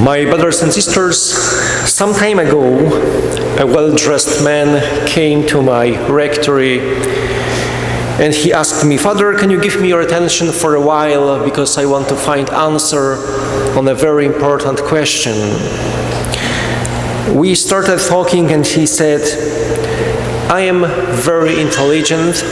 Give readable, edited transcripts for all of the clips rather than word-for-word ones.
My brothers and sisters, some time ago, a well-dressed man came to my rectory and he asked me, "Father, can you give me your attention for a while because I want to find answer on a very important question." We started talking and he said, "I am very intelligent.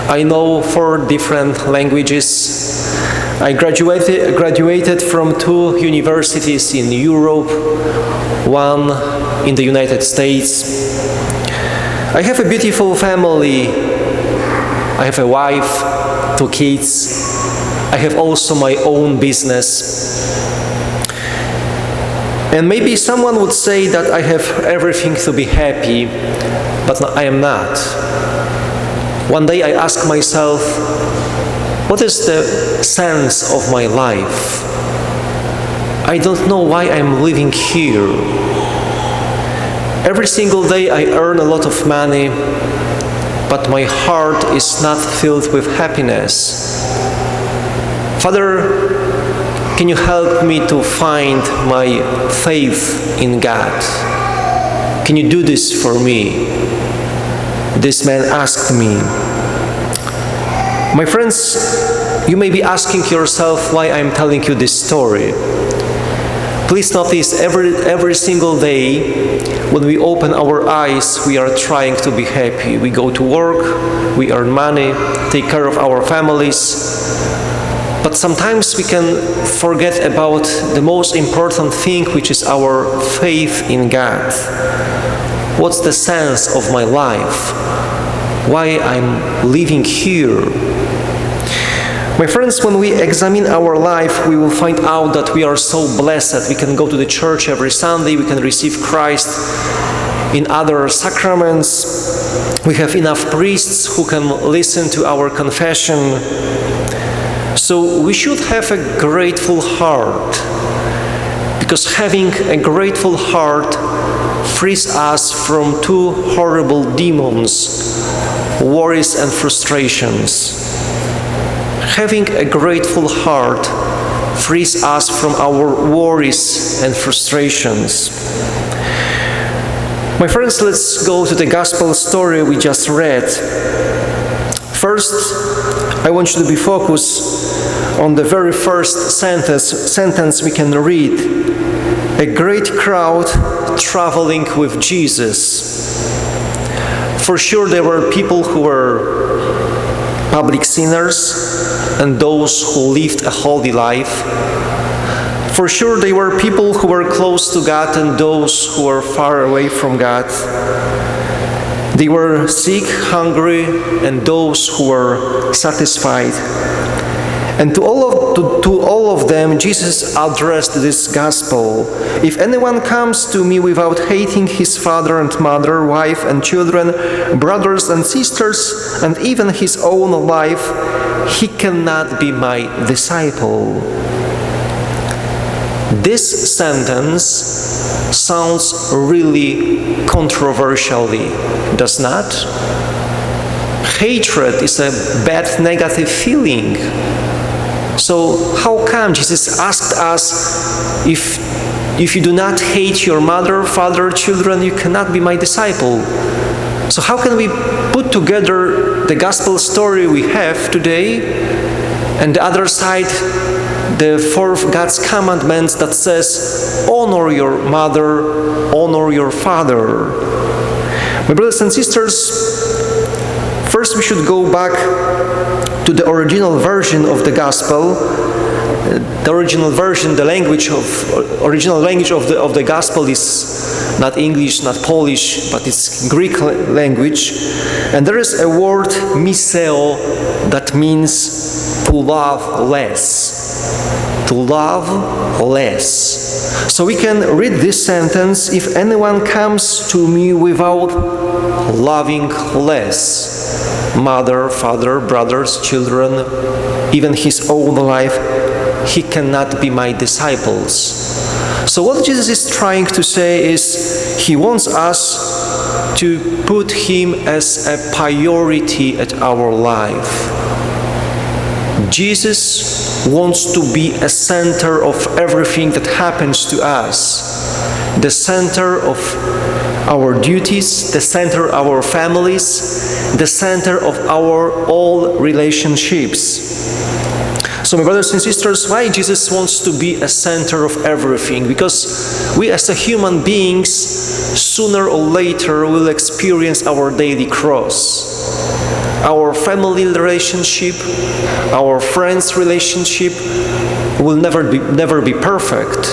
I know 4 different languages. I graduated from 2 universities in Europe, 1 in the United States. I have a beautiful family. I have a wife, 2 kids. I have also my own business." And maybe someone would say that I have everything to be happy, but I am not. One day I asked myself, what is the sense of my life? I don't know why I'm living here. Every single day I earn a lot of money, but my heart is not filled with happiness. Father, can you help me to find my faith in God? Can you do this for me? This man asked me. My friends, you may be asking yourself why I'm telling you this story. Please notice every single day when we open our eyes, we are trying to be happy. We go to work, we earn money, take care of our families. But sometimes we can forget about the most important thing, which is our faith in God. What's the sense of my life? Why I'm living here? My friends, when we examine our life, we will find out that we are so blessed. We can go to the church every Sunday, we can receive Christ in other sacraments. We have enough priests who can listen to our confession. So we should have a grateful heart, because having a grateful heart frees us from 2 horrible demons, worries and frustrations. Having a grateful heart frees us from our worries and frustrations. My friends, let's go to the gospel story we just read. First, I want you to be focused on the very first sentence we can read. A great crowd traveling with Jesus. For sure, there were people who were public sinners and those who lived a holy life. For sure, there were people who were close to God and those who were far away from God. They were sick, hungry, and those who were satisfied. And to all of them, Jesus addressed this gospel. If anyone comes to me without hating his father and mother, wife and children, brothers and sisters, and even his own life, he cannot be my disciple. This sentence sounds really controversially, does not? Hatred is a bad negative feeling. So how come Jesus asked us, if you do not hate your mother, father, children, you cannot be my disciple? So how can we put together the gospel story we have today and the other side, the 4th God's commandment that says, honor your mother, honor your father? My brothers and sisters, first we should go back to the original version of the gospel. The original version, original language of the gospel is not English, not Polish, but it's Greek language. And there is a word, miseo, that means to love less. To love less. So we can read this sentence, if anyone comes to me without loving less, mother, father, brothers, children, even his own life, he cannot be my disciples. So what Jesus is trying to say is, he wants us to put him as a priority at our life. Jesus wants to be a center of everything that happens to us, the center of our duties, the center of our families, the center of our all relationships. So my brothers and sisters, why Jesus wants to be a center of everything? Because we as human beings, sooner or later, will experience our daily cross. Our family relationship, our friends' relationship will never be perfect.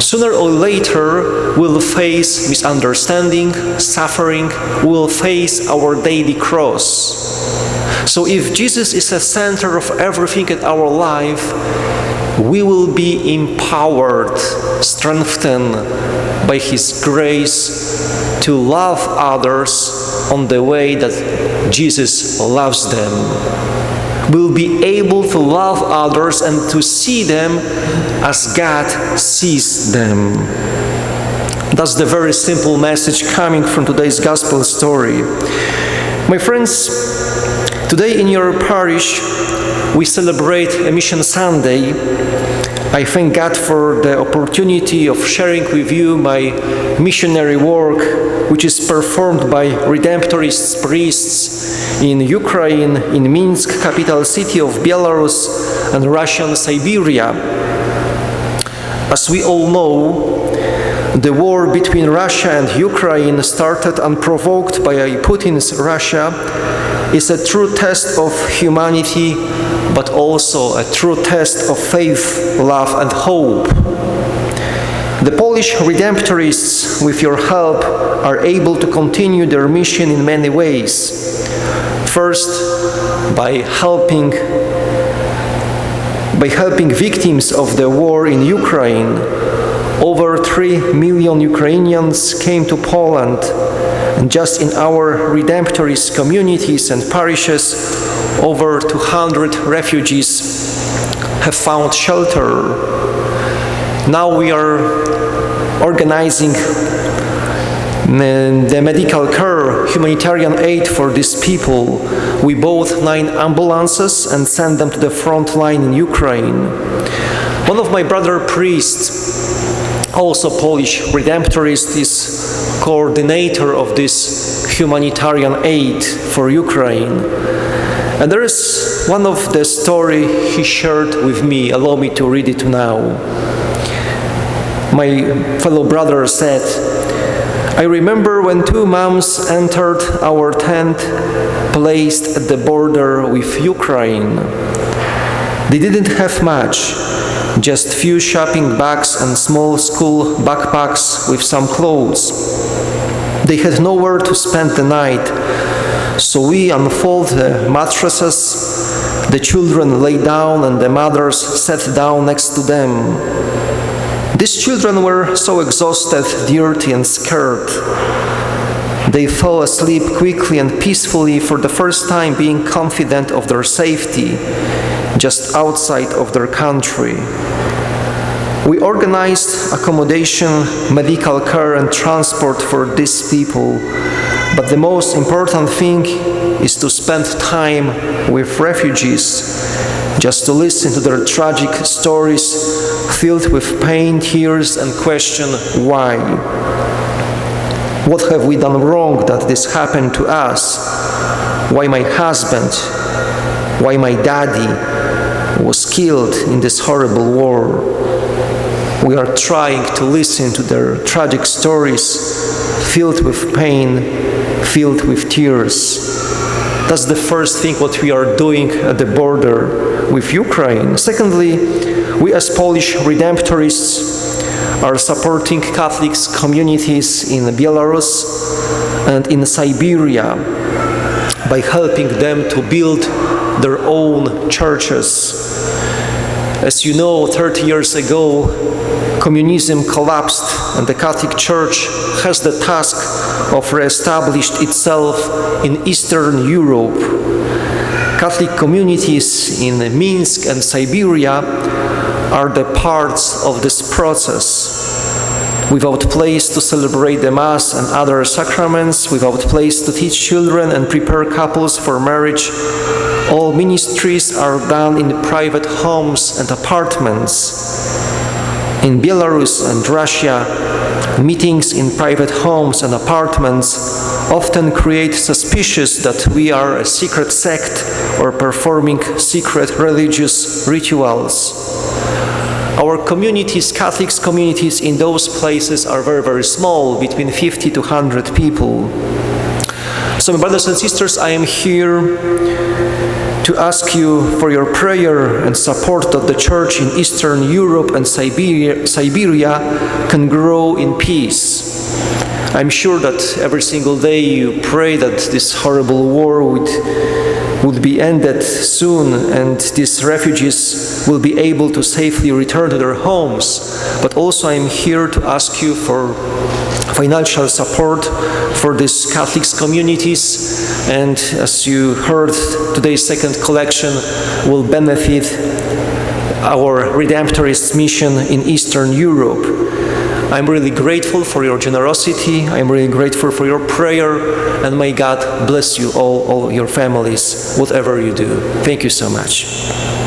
Sooner or later, we'll face misunderstanding, suffering, we'll face our daily cross. So if Jesus is the center of everything in our life, we will be empowered, strengthened by His grace to love others on the way that Jesus loves them. We'll be able to love others and to see them as God sees them. That's the very simple message coming from today's gospel story. My friends, today in your parish, we celebrate a Mission Sunday. I thank God for the opportunity of sharing with you my missionary work, which is performed by Redemptorist priests in Ukraine, in Minsk, capital city of Belarus, and Russian Siberia. As we all know, the war between Russia and Ukraine, started unprovoked by Putin's Russia, is a true test of humanity, but also a true test of faith, love, and hope. The Polish Redemptorists, with your help, are able to continue their mission in many ways. First, by helping victims of the war in Ukraine. Over 3 million Ukrainians came to Poland, and just in our Redemptorist communities and parishes, over 200 refugees have found shelter. Now we are organizing the medical care, humanitarian aid for these people. We bought 9 ambulances and sent them to the front line in Ukraine. One of my brother priests, also Polish Redemptorist, is coordinator of this humanitarian aid for Ukraine. And there is one of the story he shared with me. Allow me to read it now. My fellow brother said, "I remember when 2 moms entered our tent placed at the border with Ukraine. They didn't have much, just few shopping bags and small school backpacks with some clothes. They had nowhere to spend the night, so we unfolded the mattresses. The children lay down and the mothers sat down next to them. These children were so exhausted, dirty, and scared. They fell asleep quickly and peacefully, for the first time being confident of their safety, just outside of their country. We organized accommodation, medical care, and transport for these people, but the most important thing is to spend time with refugees, just to listen to their tragic stories filled with pain, tears, and question why. What have we done wrong that this happened to us? Why my husband, why my daddy was killed in this horrible war?" We are trying to listen to their tragic stories filled with pain, filled with tears. That's the first thing what we are doing at the border with Ukraine. Secondly, we as Polish Redemptorists are supporting Catholic communities in Belarus and in Siberia by helping them to build their own churches. As you know, 30 years ago, communism collapsed, and the Catholic Church has the task of re-established itself in Eastern Europe. Catholic communities in Minsk and Siberia are the parts of this process. without place to celebrate the Mass and other sacraments, without place to teach children and prepare couples for marriage. All ministries are done in private homes and apartments. In Belarus and Russia, meetings in private homes and apartments often create suspicion that we are a secret sect or performing secret religious rituals. Our communities, Catholic communities in those places are very, very small, between 50 to 100 people. So, my brothers and sisters, I am here to ask you for your prayer and support that the Church in Eastern Europe and Siberia can grow in peace. I'm sure that every single day you pray that this horrible war would be ended soon and these refugees will be able to safely return to their homes. But also I'm here to ask you for financial support for these Catholic communities, and as you heard, today's second collection will benefit our Redemptorist mission in Eastern Europe. I'm really grateful for your generosity, I'm really grateful for your prayer, and may God bless you all your families, whatever you do. Thank you so much.